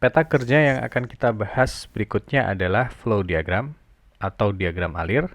Peta kerja yang akan kita bahas berikutnya adalah flow diagram atau diagram alir.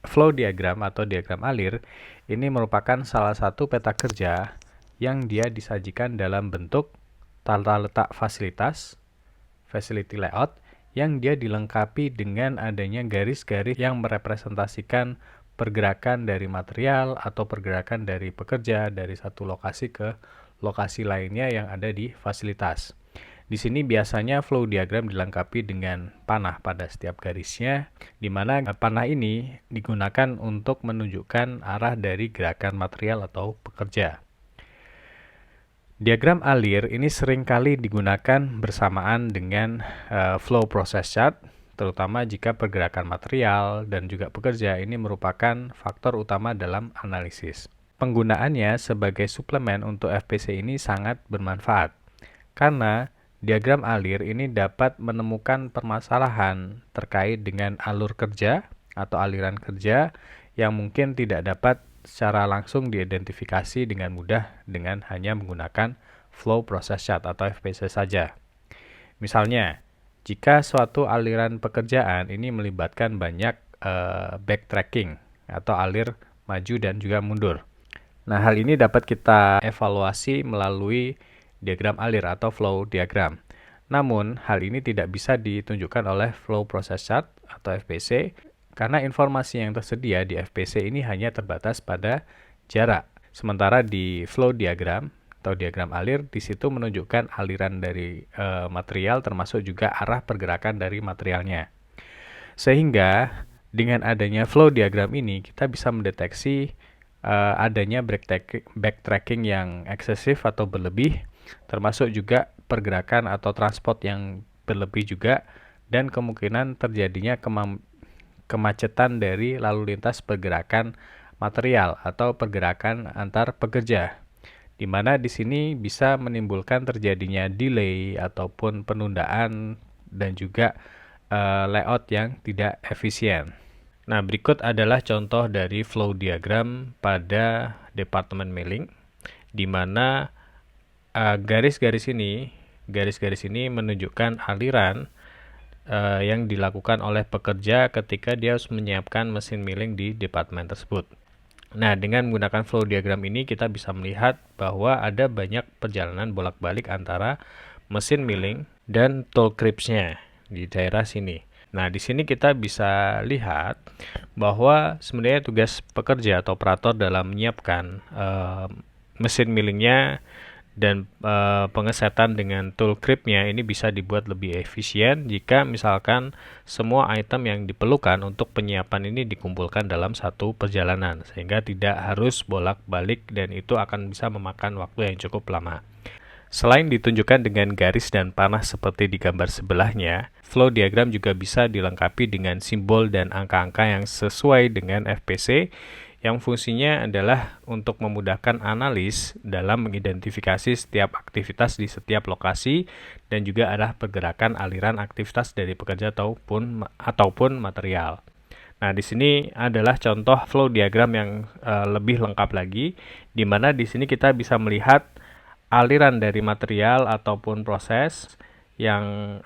Flow diagram atau diagram alir ini merupakan salah satu peta kerja yang dia disajikan dalam bentuk tata letak fasilitas, facility layout, yang dia dilengkapi dengan adanya garis-garis yang merepresentasikan pergerakan dari material atau pergerakan dari pekerja dari satu lokasi ke lokasi lainnya yang ada di fasilitas. Di sini biasanya flow diagram dilengkapi dengan panah pada setiap garisnya, di mana panah ini digunakan untuk menunjukkan arah dari gerakan material atau pekerja. Diagram alir ini seringkali digunakan bersamaan dengan flow process chart, terutama jika pergerakan material dan juga pekerja ini merupakan faktor utama dalam analisis. Penggunaannya sebagai suplemen untuk FPC ini sangat bermanfaat, karena diagram alir ini dapat menemukan permasalahan terkait dengan alur kerja atau aliran kerja yang mungkin tidak dapat secara langsung diidentifikasi dengan mudah dengan hanya menggunakan flow process chart atau FPC saja. Misalnya, jika suatu aliran pekerjaan ini melibatkan banyak backtracking atau alir maju dan juga mundur. Nah, hal ini dapat kita evaluasi melalui diagram alir atau flow diagram. Namun, hal ini tidak bisa ditunjukkan oleh flow process chart atau FPC karena informasi yang tersedia di FPC ini hanya terbatas pada jarak. Sementara di flow diagram atau diagram alir, di situ menunjukkan aliran dari material termasuk juga arah pergerakan dari materialnya. Sehingga dengan adanya flow diagram ini, kita bisa mendeteksi adanya backtracking yang eksesif atau berlebih, termasuk juga pergerakan atau transport yang berlebih juga, dan kemungkinan terjadinya kemacetan dari lalu lintas pergerakan material atau pergerakan antar pekerja, di mana di sini bisa menimbulkan terjadinya delay ataupun penundaan dan juga layout yang tidak efisien. Nah, berikut adalah contoh dari flow diagram pada departemen mailing, di mana garis-garis ini menunjukkan aliran yang dilakukan oleh pekerja ketika dia harus menyiapkan mesin mailing di departemen tersebut. Nah, dengan menggunakan flow diagram ini kita bisa melihat bahwa ada banyak perjalanan bolak-balik antara mesin milling dan tool cribs-nya di daerah sini. Nah, di sini kita bisa lihat bahwa sebenarnya tugas pekerja atau operator dalam menyiapkan mesin millingnya dan pengesetan dengan tool crib-nya ini bisa dibuat lebih efisien jika misalkan semua item yang diperlukan untuk penyiapan ini dikumpulkan dalam satu perjalanan, sehingga tidak harus bolak-balik dan itu akan bisa memakan waktu yang cukup lama. Selain ditunjukkan dengan garis dan panah seperti di gambar sebelahnya, flow diagram juga bisa dilengkapi dengan simbol dan angka-angka yang sesuai dengan FPC, yang fungsinya adalah untuk memudahkan analis dalam mengidentifikasi setiap aktivitas di setiap lokasi dan juga arah pergerakan aliran aktivitas dari pekerja ataupun material. Nah, di sini adalah contoh flow diagram yang lebih lengkap lagi, di mana di sini kita bisa melihat aliran dari material ataupun proses yang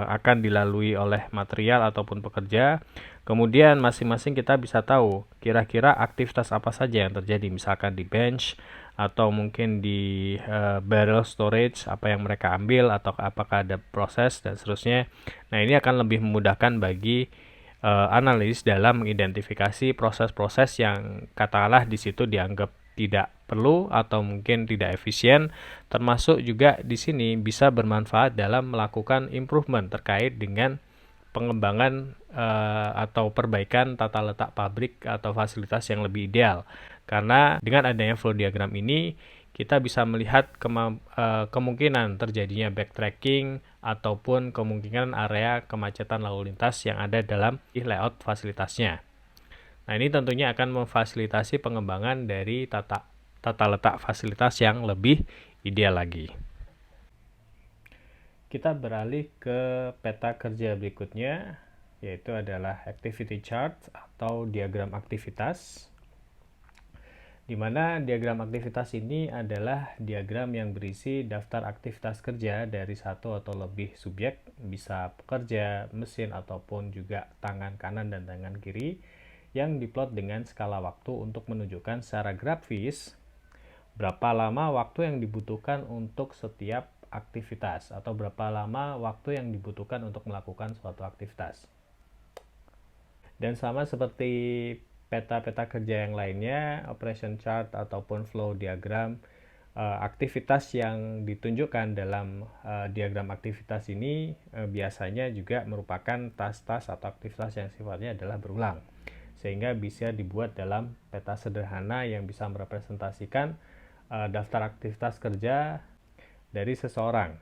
akan dilalui oleh material ataupun pekerja. Kemudian masing-masing kita bisa tahu kira-kira aktivitas apa saja yang terjadi, misalkan di bench atau mungkin di barrel storage, apa yang mereka ambil atau apakah ada proses dan seterusnya. Nah, ini akan lebih memudahkan bagi analis dalam mengidentifikasi proses-proses yang katakanlah di situ dianggap tidak perlu atau mungkin tidak efisien, termasuk juga di sini bisa bermanfaat dalam melakukan improvement terkait dengan pengembangan atau perbaikan tata letak pabrik atau fasilitas yang lebih ideal. Karena dengan adanya flow diagram ini kita bisa melihat kemungkinan terjadinya backtracking ataupun kemungkinan area kemacetan lalu lintas yang ada dalam layout fasilitasnya. Nah, ini tentunya akan memfasilitasi pengembangan dari tata letak fasilitas yang lebih ideal lagi. Kita beralih ke peta kerja berikutnya, yaitu adalah activity chart atau diagram aktivitas. di mana diagram aktivitas ini adalah diagram yang berisi daftar aktivitas kerja dari satu atau lebih subjek, bisa pekerja, mesin, ataupun juga tangan kanan dan tangan kiri, yang diplot dengan skala waktu untuk menunjukkan secara grafis berapa lama waktu yang dibutuhkan untuk setiap aktivitas, atau berapa lama waktu yang dibutuhkan untuk melakukan suatu aktivitas. Dan sama seperti peta-peta kerja yang lainnya, operation chart ataupun flow diagram, aktivitas yang ditunjukkan dalam diagram aktivitas ini biasanya juga merupakan tas-tas atau aktivitas yang sifatnya adalah berulang, sehingga bisa dibuat dalam peta sederhana yang bisa merepresentasikan daftar aktivitas kerja dari seseorang.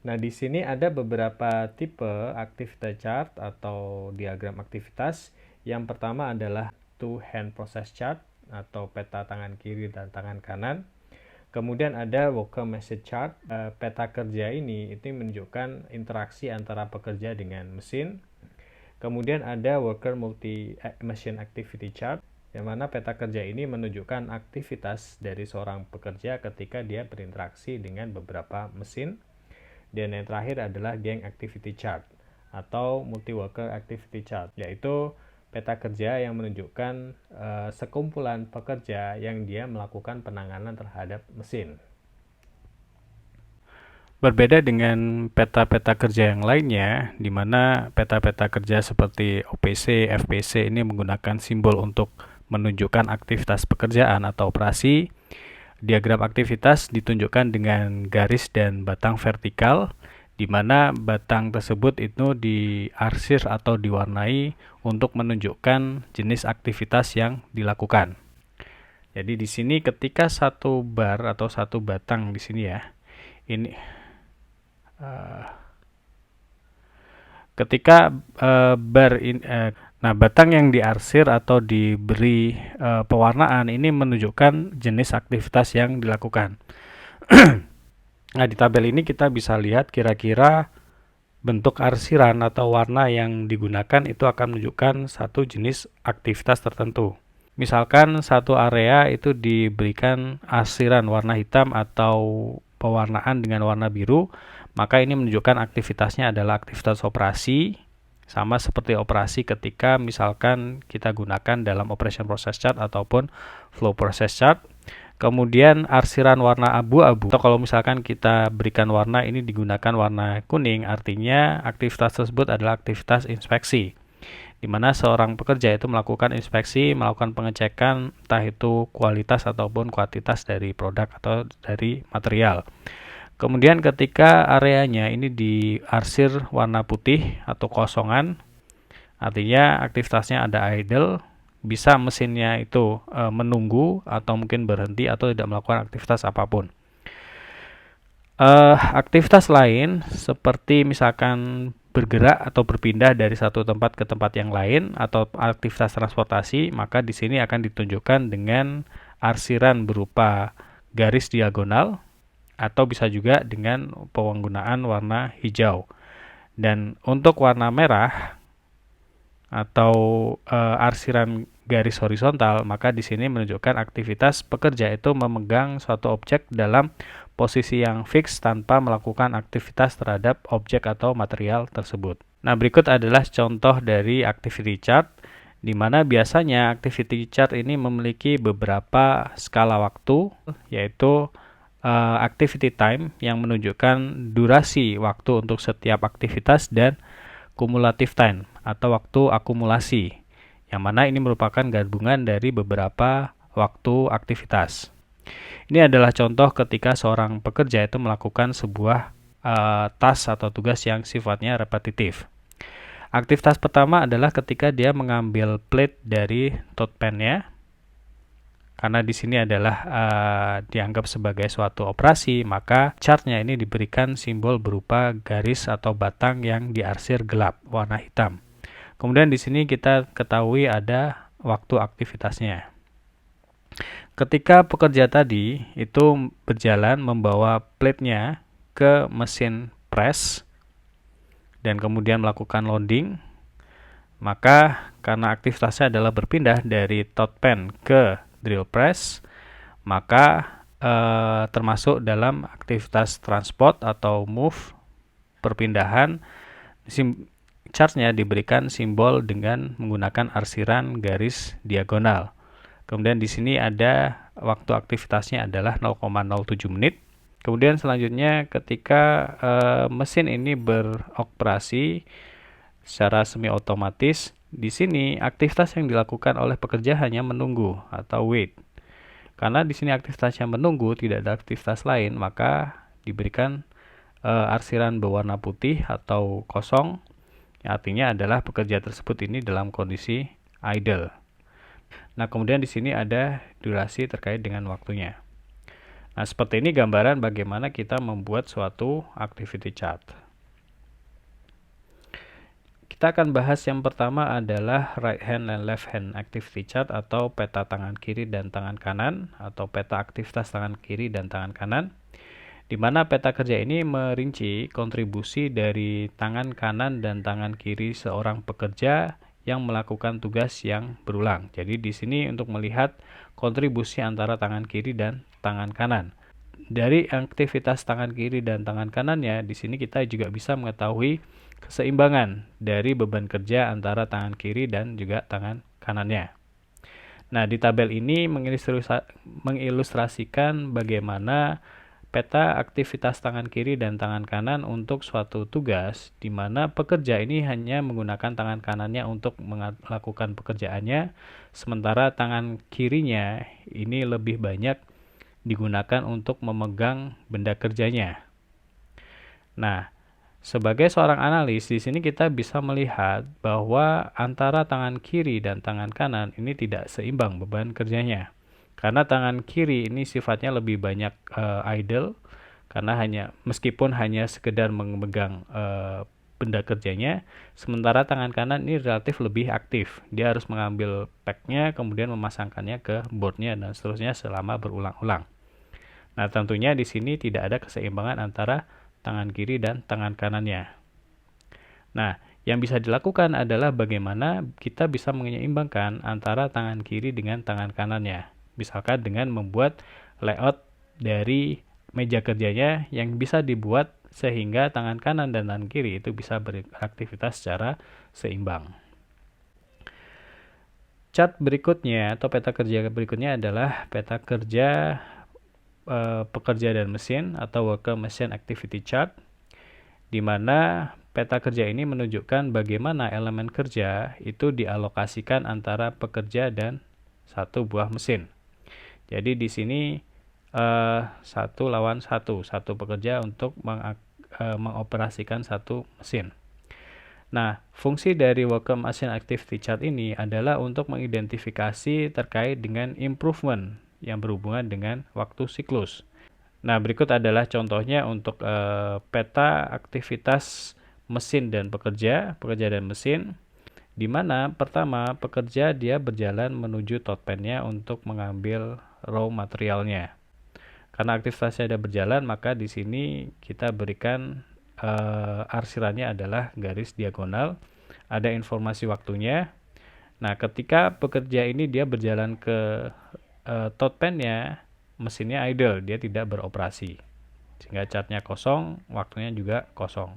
Nah, di sini ada beberapa tipe aktivitas chart atau diagram aktivitas. Yang pertama adalah two hand process chart atau peta tangan kiri dan tangan kanan. Kemudian ada worker message chart. Peta kerja ini itu menunjukkan interaksi antara pekerja dengan mesin. Kemudian ada worker multi machine activity chart, yang mana peta kerja ini menunjukkan aktivitas dari seorang pekerja ketika dia berinteraksi dengan beberapa mesin. Dan yang terakhir adalah gang activity chart atau multi worker activity chart, yaitu peta kerja yang menunjukkan sekumpulan pekerja yang dia melakukan penanganan terhadap mesin. Berbeda dengan peta-peta kerja yang lainnya, di mana peta-peta kerja seperti OPC, FPC ini menggunakan simbol untuk menunjukkan aktivitas pekerjaan atau operasi. Diagram aktivitas ditunjukkan dengan garis dan batang vertikal, di mana batang tersebut itu diarsir atau diwarnai untuk menunjukkan jenis aktivitas yang dilakukan. Jadi di sini ketika satu bar atau satu batang di sini ya, ini ketika bar ini, nah, batang yang diarsir atau diberi pewarnaan ini menunjukkan jenis aktivitas yang dilakukan. Nah, di tabel ini kita bisa lihat kira-kira bentuk arsiran atau warna yang digunakan itu akan menunjukkan satu jenis aktivitas tertentu. Misalkan satu area itu diberikan arsiran warna hitam atau pewarnaan dengan warna biru, maka ini menunjukkan aktivitasnya adalah aktivitas operasi. Sama seperti operasi ketika misalkan kita gunakan dalam operation process chart ataupun flow process chart. Kemudian arsiran warna abu-abu, atau kalau misalkan kita berikan warna ini digunakan warna kuning, artinya aktivitas tersebut adalah aktivitas inspeksi, di mana seorang pekerja itu melakukan inspeksi, melakukan pengecekan entah itu kualitas ataupun kuantitas dari produk atau dari material. Kemudian ketika areanya ini diarsir warna putih atau kosongan, artinya aktivitasnya ada idle, bisa mesinnya itu menunggu atau mungkin berhenti atau tidak melakukan aktivitas apapun. Aktivitas lain seperti misalkan bergerak atau berpindah dari satu tempat ke tempat yang lain atau aktivitas transportasi, maka di sini akan ditunjukkan dengan arsiran berupa garis diagonal, atau bisa juga dengan penggunaan warna hijau. Dan untuk warna merah atau arsiran garis horizontal, maka di sini menunjukkan aktivitas pekerja itu memegang suatu objek dalam posisi yang fix tanpa melakukan aktivitas terhadap objek atau material tersebut. Nah, berikut adalah contoh dari activity chart, di mana biasanya activity chart ini memiliki beberapa skala waktu, yaitu activity time yang menunjukkan durasi waktu untuk setiap aktivitas, dan cumulative time atau waktu akumulasi, yang mana ini merupakan gabungan dari beberapa waktu aktivitas. Ini adalah contoh ketika seorang pekerja itu melakukan sebuah task atau tugas yang sifatnya repetitif. Aktivitas pertama adalah ketika dia mengambil plate dari tote pen-nya, karena di sini adalah dianggap sebagai suatu operasi, maka chartnya ini diberikan simbol berupa garis atau batang yang diarsir gelap warna hitam. Kemudian di sini kita ketahui ada waktu aktivitasnya. Ketika pekerja tadi itu berjalan membawa plate-nya ke mesin press dan kemudian melakukan loading, maka karena aktivitasnya adalah berpindah dari tot pen ke drill press, maka termasuk dalam aktivitas transport atau move, perpindahan. Chartnya diberikan simbol dengan menggunakan arsiran garis diagonal. Kemudian di sini ada waktu aktivitasnya adalah 0,07 menit. Kemudian selanjutnya ketika mesin ini beroperasi secara semi otomatis, di sini aktivitas yang dilakukan oleh pekerja hanya menunggu atau wait. Karena di sini aktivitasnya menunggu, tidak ada aktivitas lain, maka diberikan arsiran berwarna putih atau kosong, yang artinya adalah pekerja tersebut ini dalam kondisi idle. Nah, kemudian di sini ada durasi terkait dengan waktunya. Nah, seperti ini gambaran bagaimana kita membuat suatu activity chart. Kita akan bahas yang pertama adalah right hand and left hand activity chart atau peta tangan kiri dan tangan kanan atau peta aktivitas tangan kiri dan tangan kanan, di mana peta kerja ini merinci kontribusi dari tangan kanan dan tangan kiri seorang pekerja yang melakukan tugas yang berulang. Jadi di sini untuk melihat kontribusi antara tangan kiri dan tangan kanan. Dari aktivitas tangan kiri dan tangan kanannya, di sini kita juga bisa mengetahui keseimbangan dari beban kerja antara tangan kiri dan juga tangan kanannya. Nah, di tabel ini mengilustrasikan bagaimana peta aktivitas tangan kiri dan tangan kanan untuk suatu tugas, di mana pekerja ini hanya menggunakan tangan kanannya untuk melakukan pekerjaannya, sementara tangan kirinya ini lebih banyak digunakan untuk memegang benda kerjanya. Nah, sebagai seorang analis, di sini kita bisa melihat bahwa antara tangan kiri dan tangan kanan ini tidak seimbang beban kerjanya. Karena tangan kiri ini sifatnya lebih banyak idle, karena meskipun hanya sekedar memegang benda kerjanya, sementara tangan kanan ini relatif lebih aktif. Dia harus mengambil packnya, kemudian memasangkannya ke boardnya dan seterusnya selama berulang-ulang. Nah, tentunya di sini tidak ada keseimbangan antara tangan kiri dan tangan kanannya. Nah, yang bisa dilakukan adalah bagaimana kita bisa menyeimbangkan antara tangan kiri dengan tangan kanannya. Misalkan dengan membuat layout dari meja kerjanya yang bisa dibuat sehingga tangan kanan dan tangan kiri itu bisa beraktivitas secara seimbang. Chart berikutnya atau peta kerja berikutnya adalah peta kerja pekerja dan mesin atau worker machine activity chart, di mana peta kerja ini menunjukkan bagaimana elemen kerja itu dialokasikan antara pekerja dan satu buah mesin. Jadi di sini satu lawan satu pekerja untuk mengoperasikan satu mesin. Nah, fungsi dari worker machine activity chart ini adalah untuk mengidentifikasi terkait dengan improvement yang berhubungan dengan waktu siklus. Nah, berikut adalah contohnya untuk peta aktivitas mesin dan pekerja dan mesin, di mana pertama pekerja dia berjalan menuju tot pen-nya untuk mengambil raw materialnya. Karena aktivitasnya ada berjalan, maka di sini kita berikan arsirannya adalah garis diagonal, ada informasi waktunya. Nah, ketika pekerja ini dia berjalan ke tot pen-nya, mesinnya idle, dia tidak beroperasi, sehingga chartnya kosong, waktunya juga kosong.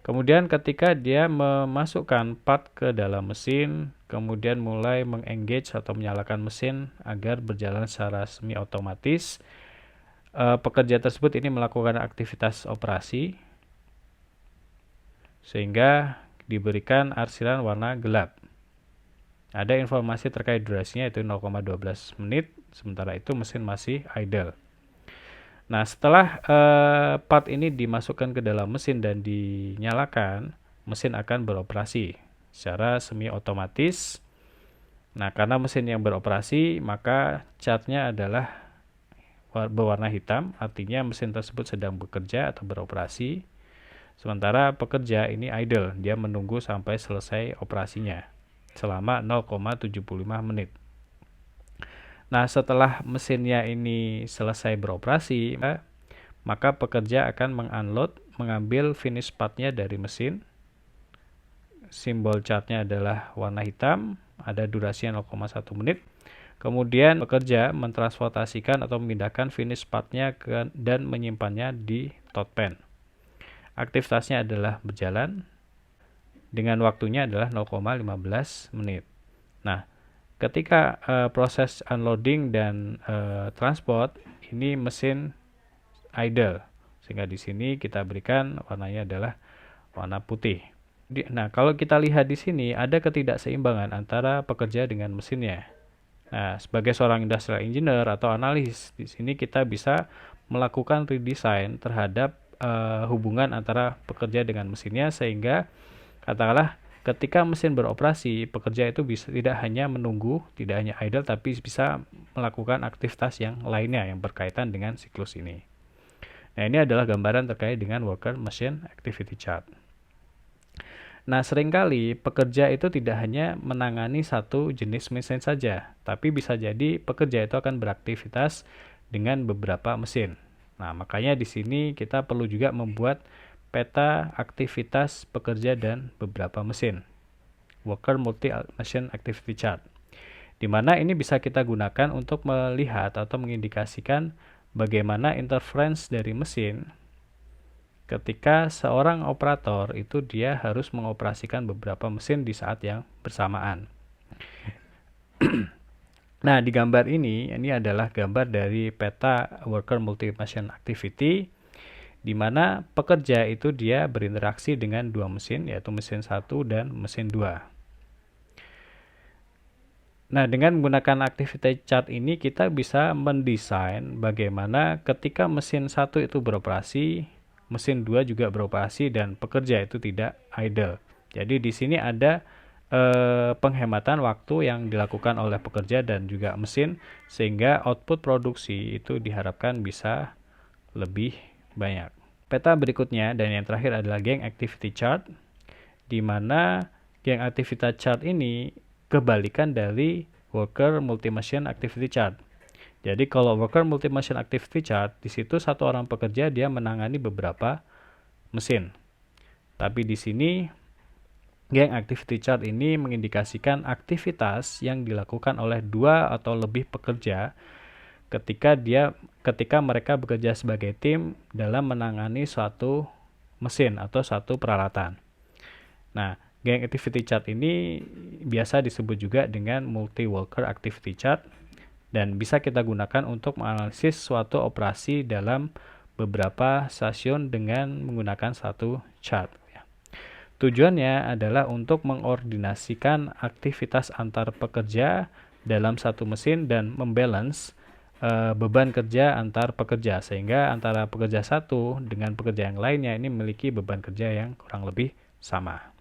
Kemudian ketika dia memasukkan part ke dalam mesin, kemudian mulai mengengage atau menyalakan mesin agar berjalan secara semi otomatis, pekerja tersebut ini melakukan aktivitas operasi sehingga diberikan arsiran warna gelap. Ada informasi terkait durasinya, yaitu 0,12 menit, sementara itu mesin masih idle. Nah, setelah part ini dimasukkan ke dalam mesin dan dinyalakan, mesin akan beroperasi secara semi otomatis. Nah, karena mesin yang beroperasi, maka chartnya adalah berwarna hitam, artinya mesin tersebut sedang bekerja atau beroperasi. Sementara pekerja ini idle, dia menunggu sampai selesai operasinya selama 0,75 menit. Nah, setelah mesinnya ini selesai beroperasi, maka pekerja akan mengunload, mengambil finish part-nya dari mesin simbol chartnya adalah warna hitam, ada durasinya 0,1 menit. Kemudian pekerja mentransportasikan atau memindahkan finish partnya dan menyimpannya di tote pen. Aktivitasnya adalah berjalan dengan waktunya adalah 0,15 menit. Nah, ketika proses unloading dan transport, ini mesin idle, sehingga di sini kita berikan warnanya adalah warna putih. Nah, kalau kita lihat di sini ada ketidakseimbangan antara pekerja dengan mesinnya. Nah, sebagai seorang industrial engineer atau analis, di sini kita bisa melakukan redesign terhadap hubungan antara pekerja dengan mesinnya, sehingga katakanlah ketika mesin beroperasi, pekerja itu bisa tidak hanya menunggu, tidak hanya idle, tapi bisa melakukan aktivitas yang lainnya yang berkaitan dengan siklus ini. Nah, ini adalah gambaran terkait dengan worker machine activity chart. Nah, seringkali pekerja itu tidak hanya menangani satu jenis mesin saja, tapi bisa jadi pekerja itu akan beraktivitas dengan beberapa mesin. Nah, makanya di sini kita perlu juga membuat peta aktivitas pekerja dan beberapa mesin, Worker Multi-Machine Activity Chart, di mana ini bisa kita gunakan untuk melihat atau mengindikasikan bagaimana interference dari mesin ketika seorang operator itu dia harus mengoperasikan beberapa mesin di saat yang bersamaan. Nah, di gambar ini adalah gambar dari peta Worker Multi-Machine Activity, di mana pekerja itu dia berinteraksi dengan dua mesin, yaitu mesin 1 dan mesin 2. Nah, dengan menggunakan activity chart ini kita bisa mendesain bagaimana ketika mesin 1 itu beroperasi, mesin 2 juga beroperasi dan pekerja itu tidak idle. Jadi di sini ada penghematan waktu yang dilakukan oleh pekerja dan juga mesin, sehingga output produksi itu diharapkan bisa lebih banyak. Peta berikutnya dan yang terakhir adalah gang activity chart, di mana gang activity chart ini kebalikan dari worker multi-machine activity chart. Jadi kalau worker multi-machine activity chart, di situ satu orang pekerja dia menangani beberapa mesin. Tapi di sini gang activity chart ini mengindikasikan aktivitas yang dilakukan oleh dua atau lebih pekerja ketika mereka bekerja sebagai tim dalam menangani suatu mesin atau suatu peralatan. Nah, gang activity chart ini biasa disebut juga dengan multi-worker activity chart dan bisa kita gunakan untuk menganalisis suatu operasi dalam beberapa stasiun dengan menggunakan satu chart. Tujuannya adalah untuk mengordinasikan aktivitas antar pekerja dalam satu mesin dan membalance beban kerja antar pekerja, sehingga antara pekerja satu dengan pekerja yang lainnya ini memiliki beban kerja yang kurang lebih sama.